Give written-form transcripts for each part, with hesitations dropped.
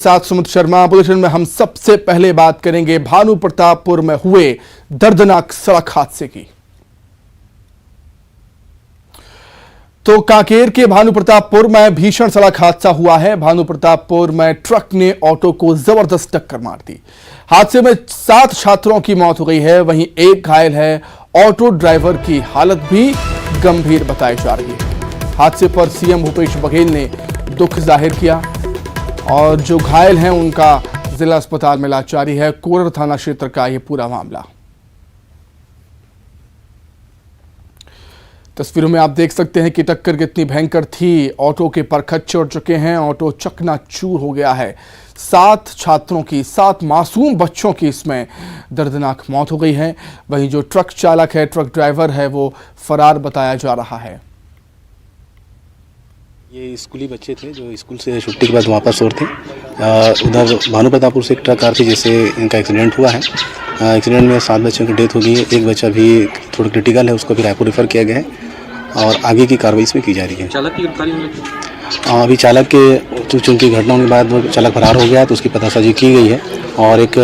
साथ सुमित शर्मा। बुलेटिन में हम सबसे पहले बात करेंगे भानु प्रतापपुर में हुए दर्दनाक सड़क हादसे की। तो कांकेर के भानु प्रतापपुर में भीषण सड़क हादसा हुआ है। भानु प्रतापपुर में ट्रक ने ऑटो को जबरदस्त टक्कर मार दी। हादसे में 7 छात्रों की मौत हो गई है, वहीं एक घायल है। ऑटो ड्राइवर की हालत भी गंभीर बताई जा रही है। हादसे पर सीएम भूपेश बघेल ने दुख जाहिर किया और जो घायल हैं उनका जिला अस्पताल में इलाज जारी है। कोरर थाना क्षेत्र का यह पूरा मामला। तस्वीरों में आप देख सकते हैं कि टक्कर कितनी भयंकर थी। ऑटो के परखच्चे उड़ चुके हैं, ऑटो चकनाचूर हो गया है। 7 छात्रों की, 7 मासूम बच्चों की इसमें दर्दनाक मौत हो गई है। वहीं जो ट्रक चालक है, ट्रक ड्राइवर है, वो फरार बताया जा रहा है। ये स्कूली बच्चे थे जो स्कूल से छुट्टी के बाद वापस और थे। उधर भानु प्रतापपुर से एक ट्रक कार थी जिससे इनका एक्सीडेंट हुआ है। एक्सीडेंट में 7 बच्चों की डेथ हो गई है। एक बच्चा भी थोड़ा क्रिटिकल है, उसको भी रायपुर रेफर किया गया है और आगे की कार्रवाई इसमें की जा रही है। चालक की गिरफ्तारी अभी चालक के चूंकि घटना होने के बाद वो चालक फरार हो गया तो उसकी पतासाजी की गई है और एक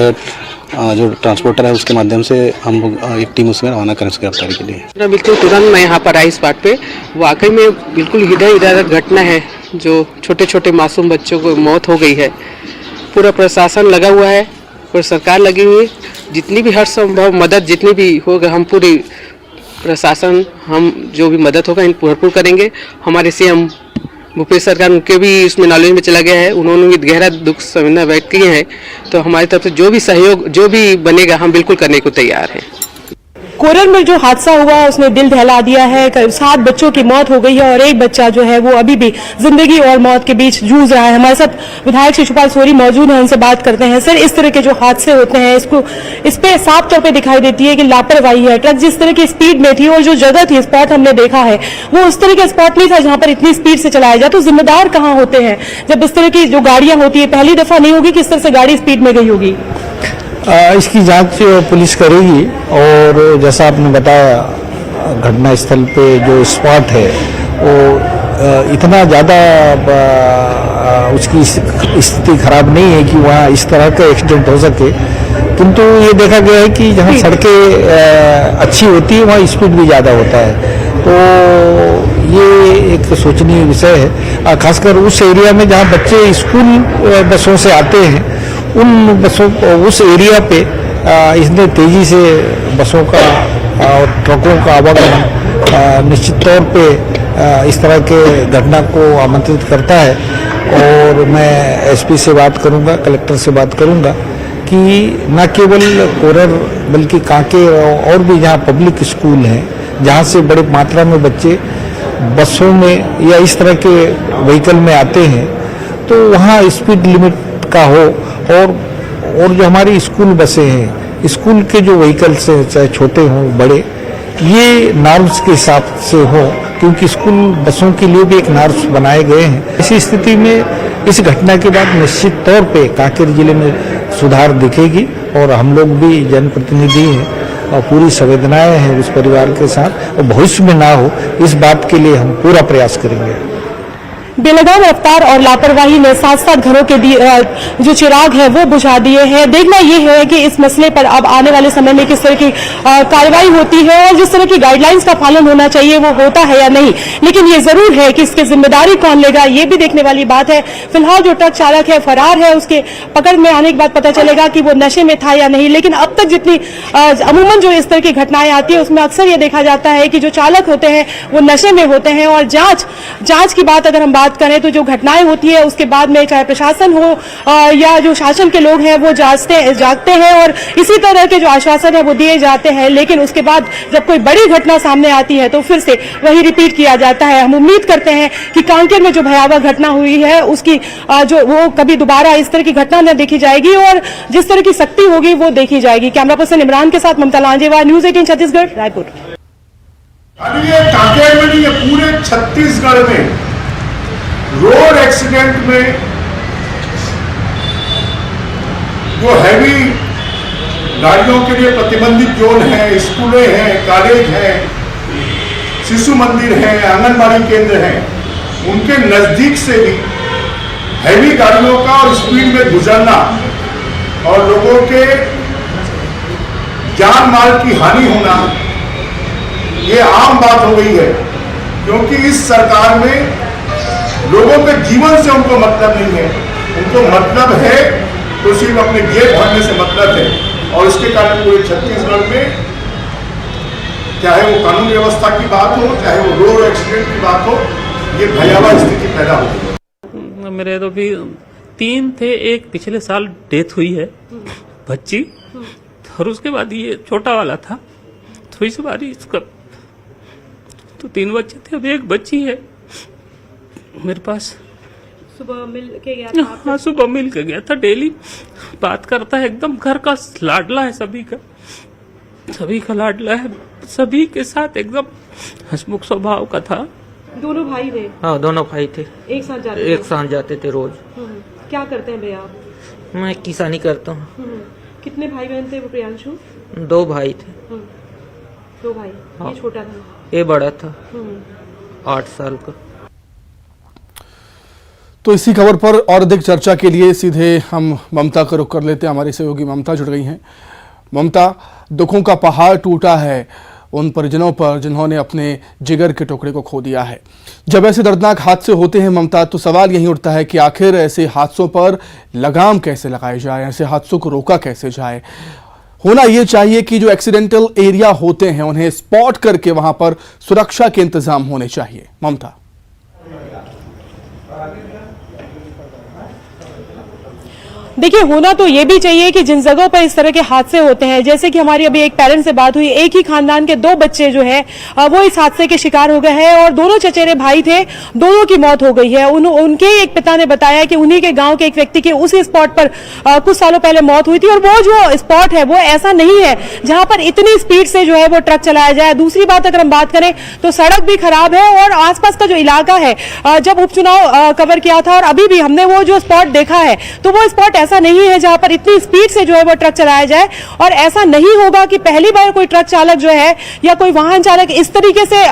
जो ट्रांसपोर्टर है उसके माध्यम से हम लोग एक टीम उसमें रवाना करें उसकी गिरफ्तारी के लिए। बिल्कुल तुरंत मैं यहाँ पर आई स्पॉट पे। वाकई में बिल्कुल इधर घटना है जो छोटे छोटे मासूम बच्चों को मौत हो गई है। पूरा प्रशासन लगा हुआ है, पूरी सरकार लगी हुई है। जितनी भी हर संभव मदद जितनी भी होगा हम पूरी प्रशासन हम जो भी मदद होगा इन भरपूर करेंगे। हमारे सीएम भूपेश सरकार उनके भी इसमें नॉलेज में चला गया है, उन्होंने भी गहरा दुख संवेदना व्यक्त किए हैं। तो हमारी तरफ से जो भी सहयोग जो भी बनेगा हम बिल्कुल करने को तैयार हैं। कोरल में जो हादसा हुआ उसने दिल दहला दिया है। 7 बच्चों की मौत हो गई है और एक बच्चा जो है वो अभी भी जिंदगी और मौत के बीच जूझ रहा है। हमारे साथ विधायक शिशुपाल सोरी मौजूद हैं, उनसे बात करते हैं। सर, इस तरह के जो हादसे होते हैं इस पे साफ तौर पे दिखाई देती है कि लापरवाही है। ट्रक जिस तरह की स्पीड में थी और जो जगह थी, स्पॉट हमने देखा है, वो उस तरह का स्पॉट नहीं था जहां पर इतनी स्पीड से चलाया जाए। तो जिम्मेदार कहाँ होते हैं जब इस तरह की जो गाड़ियां होती है? पहली दफा नहीं होगी किस तरह से गाड़ी स्पीड में गई होगी। इसकी जांच पुलिस करेगी और जैसा आपने बताया घटना स्थल पे जो स्पॉट है वो इतना ज़्यादा उसकी स्थिति खराब नहीं है कि वहाँ इस तरह का एक्सीडेंट हो सके। किंतु ये देखा गया है कि जहाँ सड़कें अच्छी होती है वहाँ स्पीड भी ज़्यादा होता है। तो ये एक सोचनीय विषय है, खासकर उस एरिया में जहाँ बच्चे स्कूल बसों से आते हैं उन बसों उस एरिया पे इसने तेजी से बसों का और ट्रकों का आवागमन निश्चित तौर पे इस तरह के घटना को आमंत्रित करता है। और मैं एसपी से बात करूंगा, कलेक्टर से बात करूंगा कि न केवल कोरर बल्कि कांकेर और भी जहां पब्लिक स्कूल हैं जहां से बड़े मात्रा में बच्चे बसों में या इस तरह के व्हीकल में आते हैं तो वहां स्पीड लिमिट का हो और जो हमारी स्कूल बसें हैं, स्कूल के जो व्हीकल्स हैं चाहे छोटे हों बड़े, ये नॉर्म्स के हिसाब से हो, क्योंकि स्कूल बसों के लिए भी एक नॉर्म्स बनाए गए हैं। इसी स्थिति में इस घटना के बाद निश्चित तौर पे कांकेर जिले में सुधार दिखेगी और हम लोग भी जनप्रतिनिधि हैं और पूरी संवेदनाएं हैं उस परिवार के साथ और भविष्य में ना हो इस बात के लिए हम पूरा प्रयास करेंगे। बेलगाम रफ्तार और लापरवाही ने 7 घरों के जो चिराग है वो बुझा दिए हैं। देखना यह है कि इस मसले पर अब आने वाले समय में किस तरह की कार्रवाई होती है और जिस तरह की गाइडलाइंस का पालन होना चाहिए वो होता है या नहीं। लेकिन ये जरूर है कि इसकी जिम्मेदारी कौन लेगा ये भी देखने वाली बात है। फिलहाल जो ट्रक चालक है फरार है, उसके पकड़ में आने के बाद पता चलेगा कि वो नशे में था या नहीं। लेकिन अब तक जितनी अमूमन जो इस तरह की घटनाएं आती है उसमें अक्सर ये देखा जाता है कि जो चालक होते हैं वो नशे में होते हैं। और जांच की बात अगर हम बात करें तो जो घटनाएं होती है उसके बाद में चाहे प्रशासन हो या जो शासन के लोग हैं वो जागते हैं और इसी तरह के जो आश्वासन है वो दिए जाते हैं। लेकिन उसके बाद जब कोई बड़ी घटना सामने आती है तो फिर से वही रिपीट किया जाता है। हम उम्मीद करते हैं कि कांकेर में जो भयावह घटना हुई है उसकी जो वो कभी दोबारा इस तरह की घटना न देखी जाएगी और जिस तरह की सख्ती होगी वो देखी जाएगी। कैमरा पर्सन इमरान के साथ ममता लांजेवार, न्यूज़ 18 छत्तीसगढ़, रायपुर। कांकेर में नहीं, ये पूरे छत्तीसगढ़ में रोड एक्सीडेंट में जो हैवी गाड़ियों के लिए प्रतिबंधित जोन है, स्कूलें हैं, कॉलेज हैं, शिशु मंदिर हैं, आंगनबाड़ी केंद्र हैं, उनके नजदीक से भी हैवी गाड़ियों का और स्पीड में गुजरना और लोगों के जान माल की हानि होना ये आम बात हो गई है, क्योंकि इस सरकार में लोगों के जीवन से उनको मतलब नहीं है। उनको मतलब है तो सिर्फ अपने जेब भरने से मतलब है, और इसके कारण पूरे छत्तीसगढ़ में चाहे वो कानून व्यवस्था की बात हो, चाहे वो रोड एक्सीडेंट की बात हो, ये भयावह स्थिति पैदा हो गई। मेरे तो भी 3 थे, एक पिछले साल डेथ हुई है बच्ची, और उसके बाद ये छोटा वाला था, तो इस बार इसका तो 3 बच्चे थे, अब एक बच्ची है मेरे पास। सुबह मिल के गया था? हाँ, सुबह मिल के गया था। डेली बात करता है, एकदम घर का लाडला है, सभी का लाडला है, सभी के साथ एकदम हंसमुख स्वभाव का था। दोनों भाई थे? हाँ, दोनों भाई थे। एक साथ जाते थे रोज। क्या करते हैं भैया आप? मैं किसानी करता हूँ। कितने भाई बहन थे वो प्रियांशु? 2 भाई थे। 2 भाई। हाँ। ये छोटा था? ये बड़ा था, 8 साल का। तो इसी खबर पर और अधिक चर्चा के लिए सीधे हम ममता का रुख कर लेते हैं। हमारी सहयोगी ममता जुड़ गई हैं। ममता, दुखों का पहाड़ टूटा है उन परिजनों पर जिन्होंने अपने जिगर के टुकड़े को खो दिया है। जब ऐसे दर्दनाक हादसे होते हैं ममता, तो सवाल यही उठता है कि आखिर ऐसे हादसों पर लगाम कैसे लगाई जाए, ऐसे हादसों को रोका कैसे जाए। होना यह चाहिए कि जो एक्सीडेंटल एरिया होते हैं उन्हें स्पॉट करके वहां पर सुरक्षा के इंतजाम होने चाहिए। ममता, देखिए, होना तो ये भी चाहिए कि जिन जगहों पर इस तरह के हादसे होते हैं, जैसे कि हमारी अभी एक पेरेंट से बात हुई, एक ही खानदान के 2 बच्चे जो है वो इस हादसे के शिकार हो गए हैं और दोनों चचेरे भाई थे, दोनों की मौत हो गई है। उनके एक पिता ने बताया कि उन्हीं के गांव के एक व्यक्ति के उसी स्पॉट पर कुछ सालों पहले मौत हुई थी, और वो जो स्पॉट है वो ऐसा नहीं है जहां पर इतनी स्पीड से जो है वो ट्रक चलाया जाए। दूसरी बात अगर हम बात करें तो सड़क भी खराब है, और आसपास का जो इलाका है, जब उपचुनाव कवर किया था और अभी भी हमने वो जो स्पॉट देखा है, तो वो स्पॉट ऐसा नहीं है जहां पर इतनी स्पीड से जो है वो ट्रक चलाया जाए। और ऐसा नहीं होगा कि पहली बार कोई ट्रक चालक जो है या कोई वाहन चालक इस तरीके से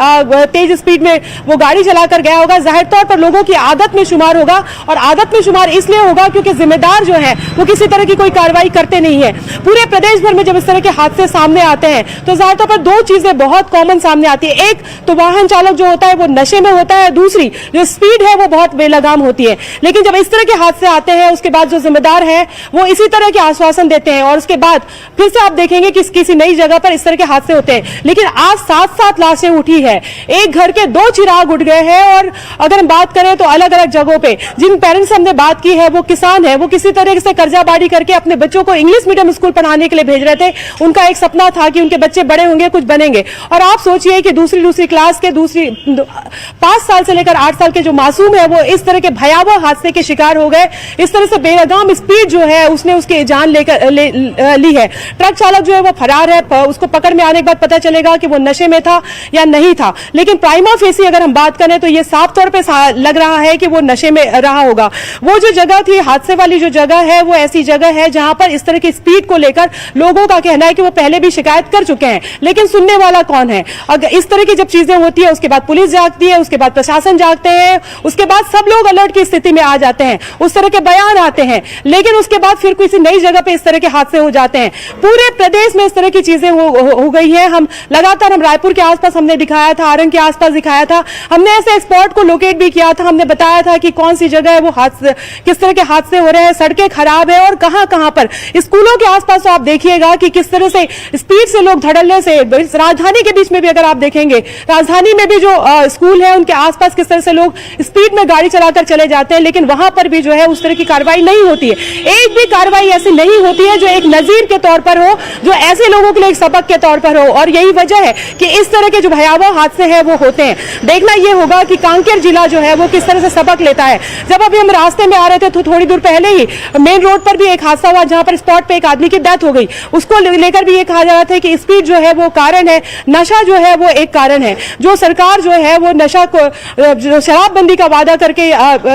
तेज स्पीड में वो गाड़ी चलाकर गया होगा। जाहिर तौर पर लोगों की आदत में शुमार होगा, और आदत में शुमार इसलिए होगा क्योंकि जिम्मेदार जो है वो किसी तरह की कोई कार्रवाई करते नहीं है। पूरे प्रदेश भर में जब इस तरह के हादसे सामने आते हैं तो जाहिर तौर पर 2 चीजें बहुत कॉमन सामने आती है। एक तो वाहन चालक जो होता है वो नशे में होता है, दूसरी जो स्पीड है वो बहुत बेलगाम होती है। लेकिन जब इस तरह के हादसे आते हैं उसके बाद जो जिम्मेदार है वो इसी तरह के आश्वासन देते हैं, और उसके बाद फिर से आप देखेंगे कि किसी नई जगह पर इस तरह के हादसे होते हैं। लेकिन आज 7 लाशें उठी है, एक घर के 2 चिराग उठ गए हैं। और अगर हम बात करें तो अलग अलग जगहों पे जिन पेरेंट्स से हमने बात की है वो किसान है, वो किसी तरह से कर्जा बाड़ी करके अपने बच्चों को इंग्लिश मीडियम स्कूल पढ़ाने के लिए भेज रहे थे। उनका एक सपना था कि उनके बच्चे बड़े होंगे, कुछ बनेंगे। और आप सोचिए कि दूसरी क्लास के 5 साल से लेकर 8 साल के जो मासूम है वो इस तरह के भयावह हादसे के शिकार हो गए। इस तरह से बेलगाम स्पीड जो है उसने उसकी जान ली है। ट्रक चालक जो है वो फरार है, उसको पकड़ में आने के बाद पता चलेगा कि वो नशे में था या नहीं था। लेकिन प्राइमा फेसी अगर हम बात करें तो ये साफ तौर पे लग रहा है कि वो नशे में रहा होगा। वो जो जगह थी, हादसे वाली जो जगह है, वो ऐसी जगह है जहां पर इस तरह की स्पीड को लेकर लोगों का कहना है कि वो पहले भी शिकायत कर चुके हैं, लेकिन सुनने वाला कौन है। अगर इस तरह की जब चीजें होती है उसके बाद पुलिस जागती है, उसके बाद प्रशासन जागते हैं, उसके बाद सब लोग अलर्ट की स्थिति में आ जाते हैं, उस तरह के बयान आते हैं, लेकिन उसके बाद फिर किसी नई जगह पे इस तरह के हादसे हो जाते हैं। पूरे प्रदेश में इस तरह की चीजें हो गई हैं। हम लगातार रायपुर के आसपास हमने दिखाया था, आरंग के आसपास दिखाया था, हमने ऐसे स्पॉट को लोकेट भी किया था। हमने बताया था कि कौन सी जगह है वो हादसे, किस तरह के हादसे हो रहे हैं, सड़कें खराब है और कहां पर। स्कूलों के आसपास तो आप देखिएगा कि किस तरह से स्पीड से लोग धड़ल्ले से, राजधानी के बीच में भी अगर आप देखेंगे, राजधानी में भी जो स्कूल है उनके आसपास किस तरह से लोग स्पीड में गाड़ी चलाकर चले जाते हैं, लेकिन वहां पर भी जो है उस तरह की कार्रवाई नहीं होती है। एक भी कार्रवाई ऐसी नहीं होती है जो एक नजीर के तौर पर हो, जो ऐसे लोगों के लिए एक सबक के तौर पर हो। और यही वजह है कि इस तरह के जो भयावह हादसे हैं वो होते हैं। देखना यह होगा कि कांकेर जिला जो है वो किस तरह से सबक लेता है। जब अभी हम रास्ते में आ रहे थे तो थोड़ी दूर पहले ही मेन रोड पर भी एक हादसा हुआ जहां पर स्पॉट पे एक आदमी की डेथ हो गई। उसको लेकर भी ये कहा जा रहा था कि स्पीड जो है वो कारण है, नशा जो है वो एक कारण है। जो सरकार जो है वो नशा को, शराबबंदी का वादा करके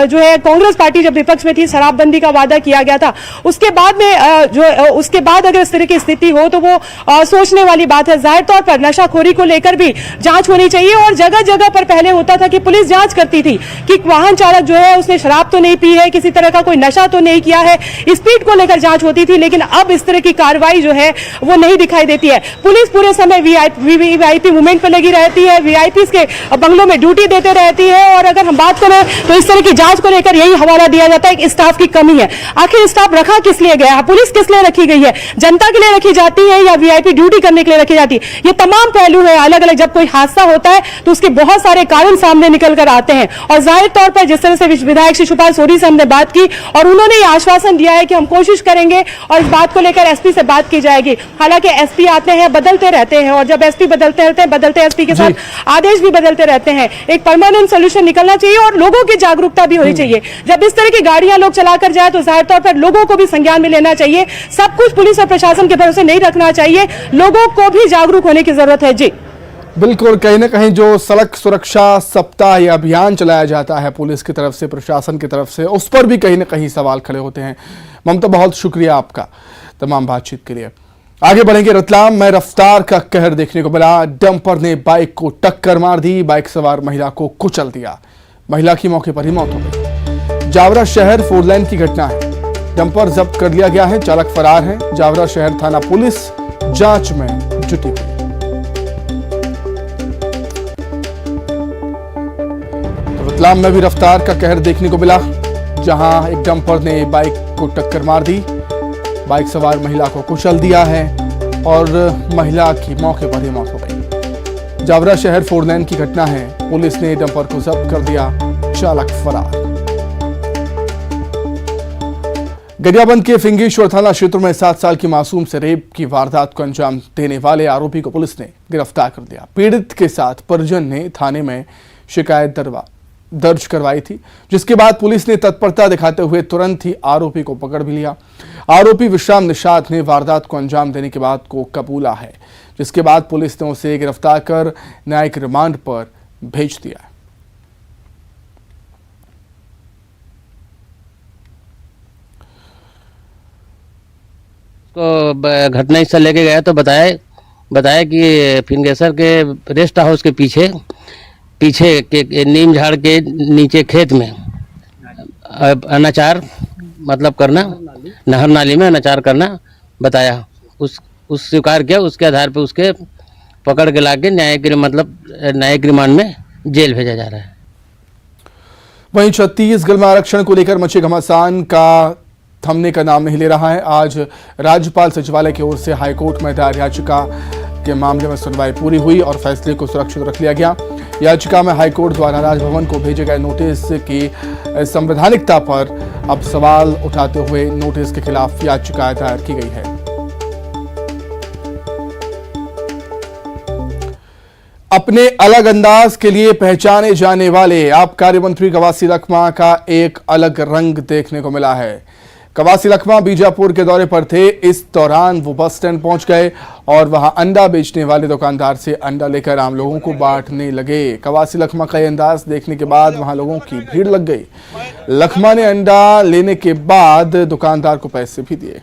जो है, कांग्रेस पार्टी जब विपक्ष में थी, शराबबंदी का वादा किया किया गया था। उसके बाद में उसके बाद अगर इस तरह की स्थिति हो तो वो सोचने वाली बात है। जाहिर तौर पर नशाखोरी को लेकर भी जांच होनी चाहिए और जगह जगह पर पहले होता था कि पुलिस जांच करती थी कि वाहन चालक जो है उसने शराब तो नहीं पी है, किसी तरह का कोई नशा तो नहीं किया है, स्पीड को लेकर जांच होती थी। लेकिन अब इस तरह की कार्रवाई जो है वो नहीं दिखाई देती है। पुलिस पूरे समय वीआईपी मूवमेंट पर लगी रहती है, वीआईपी के बंगलों में ड्यूटी देते रहती है। और अगर हम बात करें तो इस तरह की जांच को लेकर यही हवाला दिया जाता है कि स्टाफ की कमी है। आखिर स्टाफ रखा किस लिए गया है? पुलिस किस लिए रखी गई है? जनता के लिए रखी जाती है या वीआईपी ड्यूटी करने के लिए रखी जाती है? ये तमाम पहलू है अलग अलग। जब कोई हादसा होता है तो उसके बहुत सारे कारण सामने निकल कर आते हैं। और जाहिर तौर पर जिस तरह से विधायक श्री शिवपाल सोरी से हमने बात की और उन्होंने ये आश्वासन दिया है कि हम कोशिश करेंगे और इस बात को लेकर एसपी से बात की जाएगी। हालांकि एसपी आते हैं, बदलते रहते हैं और जब एसपी बदलते रहते हैं, बदलते एसपी के साथ आदेश भी बदलते रहते हैं। एक परमानेंट सोल्यूशन निकलना चाहिए और लोगों की जागरूकता भी होनी चाहिए। जब इस तरह की गाड़ियां लोग चलाकर जाए तो जाहिर तौर पर लोगों को भी संज्ञान में लेना चाहिए। सब कुछ पुलिस और प्रशासन के भरोसे नहीं रखना चाहिए, लोगों को भी जागरूक होने की जरूरत है। जी बिल्कुल, कहीं ना कहीं जो सड़क सुरक्षा सप्ताह या अभियान चलाया जाता है पुलिस की तरफ से, प्रशासन की तरफ से, उस पर भी कहीं ना कहीं सवाल खड़े होते हैं। ममता, बहुत शुक्रिया आपका तमाम बातचीत के लिए। आगे बढ़ेंगे। रतलाम में रफ्तार का कहर देखने को मिला। डंपर ने बाइक को टक्कर मार दी, बाइक सवार महिला को कुचल दिया। महिला की मौके पर ही मौत हो गई। जावरा शहर 4 लेन की घटना है। डंपर जब्त कर लिया गया है, चालक फरार है। जावरा शहर थाना पुलिस जांच में जुटी हुई। रतलाम में भी रफ्तार का कहर देखने को मिला, जहां एक डंपर ने बाइक को टक्कर मार दी, बाइक सवार महिला को कुचल दिया है और महिला की मौके पर ही मौत हो गई। जावरा शहर 4 लेन की घटना है। पुलिस ने डंपर को जब्त कर दिया, चालक फरार। गरियाबंद के फिंगेश्वर थाना क्षेत्र में 7 साल की मासूम से रेप की वारदात को अंजाम देने वाले आरोपी को पुलिस ने गिरफ्तार कर लिया। पीड़ित के साथ परिजन ने थाने में शिकायत दर्ज करवाई थी, जिसके बाद पुलिस ने तत्परता दिखाते हुए तुरंत ही आरोपी को पकड़ भी लिया। आरोपी विश्राम निषाद ने वारदात को अंजाम देने के बाद को कबूला है, जिसके बाद पुलिस ने उसे गिरफ्तार कर न्यायिक रिमांड पर भेज दिया। को घटनास्थल लेके गया तो बताया कि फिंगेश्वर के रेस्ट हाउस के पीछे के नीम झाड़ के नीचे खेत में अनाचार मतलब करना, नहर नाली में अनाचार करना बताया। उस स्वीकार किया। उसके आधार पे उसके पकड़ के लाके न्यायिक रिमांड में जेल भेजा जा रहा है। वहीं छत्तीसगढ़ में आरक्षण को लेकर मचे घमासान का थमने का नाम नहीं ले रहा है। आज राज्यपाल सचिवालय की ओर से हाईकोर्ट में दायर याचिका के मामले में सुनवाई पूरी हुई और फैसले को सुरक्षित रख लिया गया। याचिका में हाईकोर्ट द्वारा राजभवन को भेजे गए नोटिस की संवैधानिकता पर अब सवाल उठाते हुए नोटिस के खिलाफ याचिका दायर की गई है। अपने अलग अंदाज के लिए पहचाने जाने वाले आबकारी मंत्री कवासी लखमा का एक अलग रंग देखने को मिला है। कवासी लखमा बीजापुर के दौरे पर थे। इस दौरान वो बस स्टैंड पहुंच गए और वहां अंडा बेचने वाले दुकानदार से अंडा लेकर आम लोगों को बांटने लगे। कवासी लखमा का ये अंदाज देखने के बाद वहां लोगों की भीड़ लग गई। लखमा ने अंडा लेने के बाद दुकानदार को पैसे भी दिए।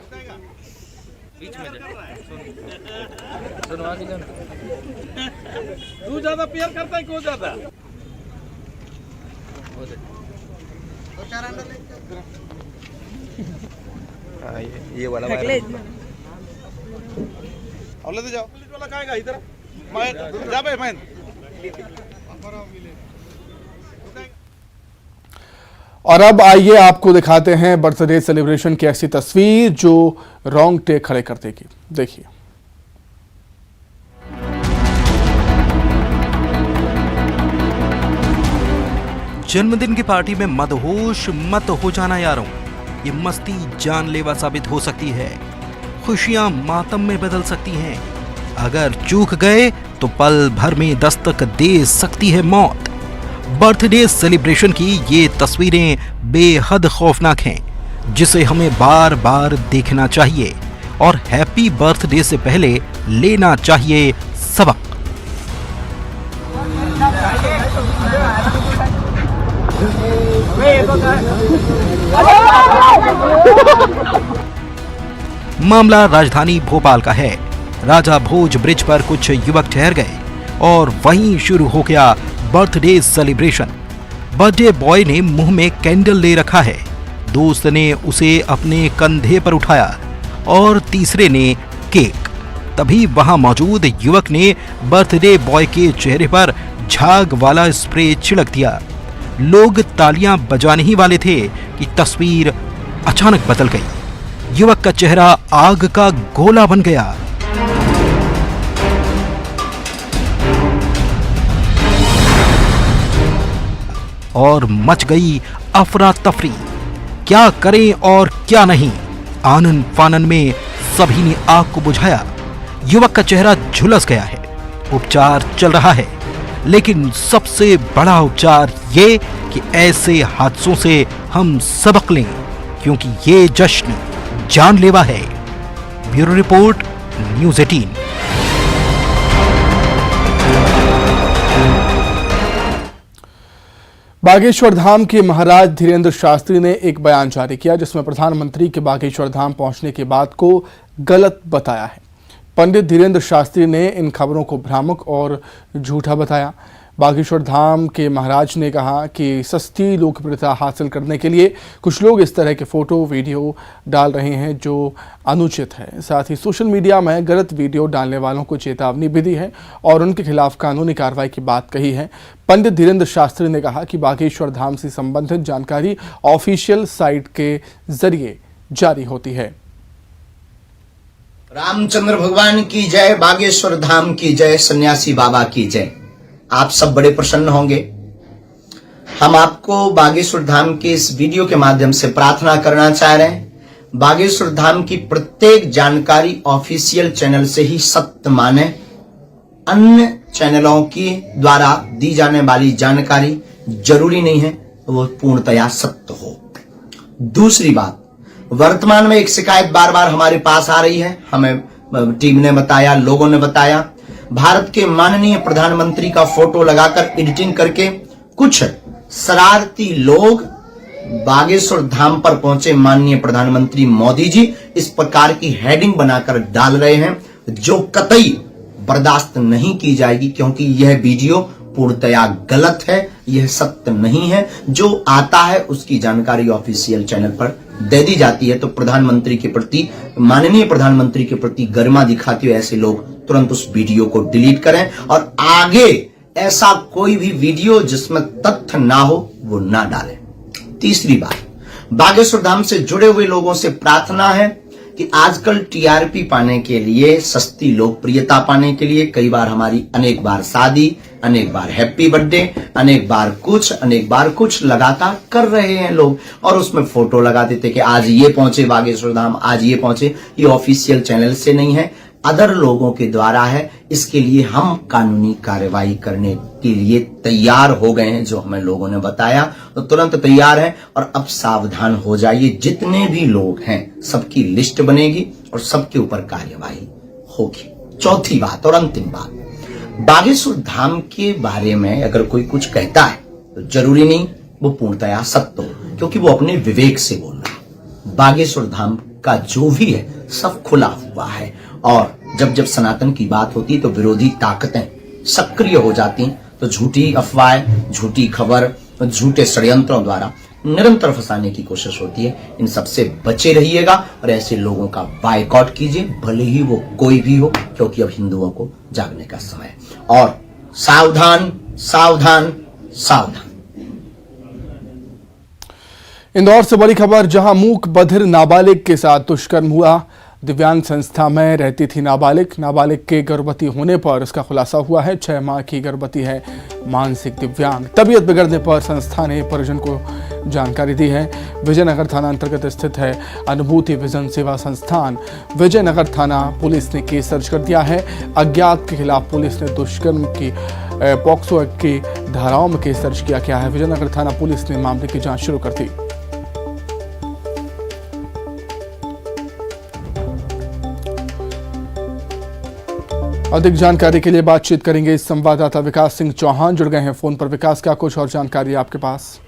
तू ज्यादा प्यार करता है, क्यों ज्यादा? ये वाला और लेते जाओ। पुलिस वाला खाएगा इधर जा भाई मैं। और अब आइए आपको दिखाते हैं बर्थडे सेलिब्रेशन की ऐसी तस्वीर जो रोंगटे खड़े कर देगी। देखिए। जन्मदिन की पार्टी में मदहोश मत हो जाना यारों, ये मस्ती जानलेवा साबित हो सकती है। खुशियां मातम में बदल सकती हैं। अगर चूक गए तो पल भर में दस्तक दे सकती है मौत। बर्थडे सेलिब्रेशन की ये तस्वीरें बेहद खौफनाक हैं, जिसे हमें बार बार देखना चाहिए और हैप्पी बर्थडे से पहले लेना चाहिए सबक। मामला राजधानी भोपाल का है। राजा भोज ब्रिज पर कुछ युवक ठहर गए और वहीं शुरू हो गया बर्थडे सेलिब्रेशन। बर्थडे बॉय ने मुंह में कैंडल ले रखा है, दोस्त ने उसे अपने कंधे पर उठाया और तीसरे ने केक। तभी वहां मौजूद युवक ने बर्थडे बॉय के चेहरे पर झाग वाला स्प्रे छिड़क दिया। लोग तालियां बजाने ही वाले थे कि तस्वीर अचानक बदल गई। युवक का चेहरा आग का गोला बन गया। और मच गई अफरा तफरी। क्या करें और क्या नहीं, आनन फानन में सभी ने आग को बुझाया। युवक का चेहरा झुलस गया है, उपचार चल रहा है, लेकिन सबसे बड़ा उपचार ये कि ऐसे हादसों से हम सबक लें, क्योंकि ये जश्न जानलेवा है। Bureau report, news 18। Bageshwar Dham के महाराज धीरेन्द्र शास्त्री ने एक बयान जारी किया जिसमें प्रधानमंत्री के बागेश्वर धाम पहुंचने की बात को गलत बताया है। पंडित धीरेन्द्र शास्त्री ने इन खबरों को भ्रामक और झूठा बताया। बागेश्वर धाम के महाराज ने कहा कि सस्ती लोकप्रियता हासिल करने के लिए कुछ लोग इस तरह के फोटो वीडियो डाल रहे हैं जो अनुचित है। साथ ही सोशल मीडिया में गलत वीडियो डालने वालों को चेतावनी भी दी है और उनके खिलाफ कानूनी कार्रवाई की बात कही है। पंडित धीरेन्द्र शास्त्री ने कहा कि बागेश्वर धाम से संबंधित जानकारी ऑफिशियल साइट के जरिए जारी होती है। रामचंद्र भगवान की जय, बागेश्वर धाम की जय, सन्यासी बाबा की जय। आप सब बड़े प्रसन्न होंगे। हम आपको बागेश्वर धाम के इस वीडियो के माध्यम से प्रार्थना करना चाह रहे हैं। बागेश्वर धाम की प्रत्येक जानकारी ऑफिशियल चैनल से ही सत्य माने। अन्य चैनलों की द्वारा दी जाने वाली जानकारी जरूरी नहीं है वो पूर्णतया सत्य हो। दूसरी बात, वर्तमान में एक शिकायत बार बार हमारे पास आ रही है, हमें टीम ने बताया, लोगों ने बताया, भारत के माननीय प्रधानमंत्री का फोटो लगाकर एडिटिंग करके कुछ शरारती लोग बागेश्वर धाम पर पहुंचे माननीय प्रधानमंत्री मोदी जी इस प्रकार की हेडिंग बनाकर डाल रहे हैं, जो कतई बर्दाश्त नहीं की जाएगी, क्योंकि यह वीडियो पूर्णतया गलत है, यह सत्य नहीं है। जो आता है उसकी जानकारी ऑफिशियल चैनल पर दे दी जाती है। तो प्रधानमंत्री के प्रति, माननीय प्रधानमंत्री के प्रति गरिमा दिखाते हुए ऐसे लोग तुरंत उस वीडियो को डिलीट करें और आगे ऐसा कोई भी वीडियो जिसमें तथ्य ना हो वो ना डालें। तीसरी बात, बागेश्वर धाम से जुड़े हुए लोगों से प्रार्थना है कि आजकल टीआरपी पाने के लिए, सस्ती लोकप्रियता पाने के लिए कई बार हमारी अनेक बार शादी, अनेक बार हैप्पी बर्थडे, अनेक बार कुछ लगातार कर रहे हैं लोग और उसमें फोटो लगा देते कि आज ये पहुंचे बागेश्वर धाम, आज ये पहुंचे। ये ऑफिशियल चैनल से नहीं है, अदर लोगों के द्वारा है। इसके लिए हम कानूनी कार्रवाई करने के लिए तैयार हो गए हैं। जो हमें लोगों ने बताया तो तुरंत तैयार है और अब सावधान हो जाइए। जितने भी लोग हैं सबकी लिस्ट बनेगी और सबके ऊपर कार्रवाई होगी। चौथी बात और अंतिम बात, बागेश्वर धाम के बारे में अगर कोई कुछ कहता है तो जरूरी नहीं वो पूर्णतया सत्य हो, क्योंकि वो अपने विवेक से बोल रहा है। बागेश्वर धाम का जो भी है सब खुला हुआ है और जब सनातन की बात होती तो विरोधी ताकतें सक्रिय हो जाती, तो झूठी अफवाह, झूठी खबर, झूठे षड्यंत्रों द्वारा निरंतर फंसाने की कोशिश होती है। इन सबसे बचे रहिएगा और ऐसे लोगों का बायकॉट कीजिए, भले ही वो कोई भी हो, क्योंकि अब हिंदुओं को जागने का समय है। और सावधान सावधान सावधान। इंदौर से बड़ी खबर, जहां मूक बधिर नाबालिग के साथ दुष्कर्म हुआ। दिव्यांग संस्था में रहती थी नाबालिग के गर्भवती होने पर इसका खुलासा हुआ है। 6 माह की गर्भवती है, मानसिक दिव्यांग। तबीयत बिगड़ने पर संस्था ने परिजन को जानकारी दी है। विजयनगर थाना अंतर्गत स्थित है अनुभूति विजन सेवा संस्थान। विजयनगर थाना पुलिस ने केस दर्ज कर दिया है। अज्ञात के खिलाफ पुलिस ने दुष्कर्म की पॉक्सो एक्ट की धाराओं में केस दर्ज किया गया है। विजयनगर थाना पुलिस ने मामले की जांच शुरू कर दी। अधिक जानकारी के लिए बातचीत करेंगे संवाददाता विकास सिंह चौहान, जुड़ गए हैं फोन पर। विकास, क्या कुछ और जानकारी आपके पास?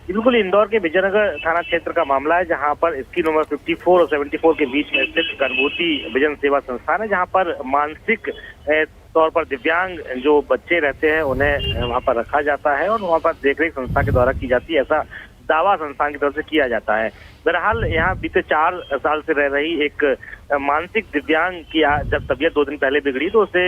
बिल्कुल इंदौर के विजयनगर थाना क्षेत्र का मामला है, जहां पर स्कीम नंबर 54 और 74 के बीच में स्थित गर्भवती विजन सेवा संस्थान है, जहां पर मानसिक तौर पर दिव्यांग जो बच्चे रहते हैं उन्हें वहां पर रखा जाता है और वहां पर देखरेख संस्था के द्वारा की जाती है, ऐसा दावा संस्थान की तरफ से किया जाता है। बहरहाल यहाँ बीते 4 साल से रह रही एक मानसिक दिव्यांग की जब तबीयत 2 दिन पहले बिगड़ी तो उसे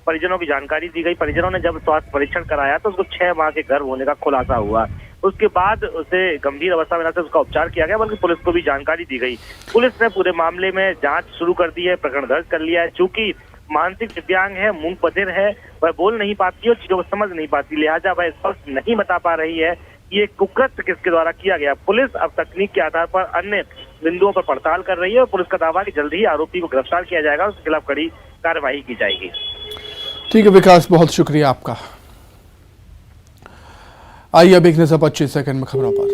परिजनों की जानकारी दी गई। परिजनों ने जब स्वास्थ्य परीक्षण कराया तो उसको 6 माह के गर्भ होने का खुलासा हुआ। उसके बाद उसे गंभीर अवस्था में न उसका उपचार किया गया, बल्कि पुलिस को भी जानकारी दी गई। पुलिस ने पूरे मामले में जांच शुरू कर दी है, प्रकरण दर्ज कर लिया है। चूंकि मानसिक दिव्यांग है, मूंग बधिर है, वह बोल नहीं पाती और चीजों को समझ नहीं पाती, लिहाजा वह स्पष्ट नहीं बता पा रही है ये कुकृत्य किसके द्वारा किया गया। पुलिस अब तकनीक के आधार पर अन्य बिंदुओं पर पड़ताल कर रही है और पुलिस का दावा कि जल्द ही आरोपी को गिरफ्तार किया जाएगा और उसके खिलाफ कड़ी कार्रवाई की जाएगी। ठीक है विकास, बहुत शुक्रिया आपका। आइए अब एक नजर 25 सेकंड में खबरों पर।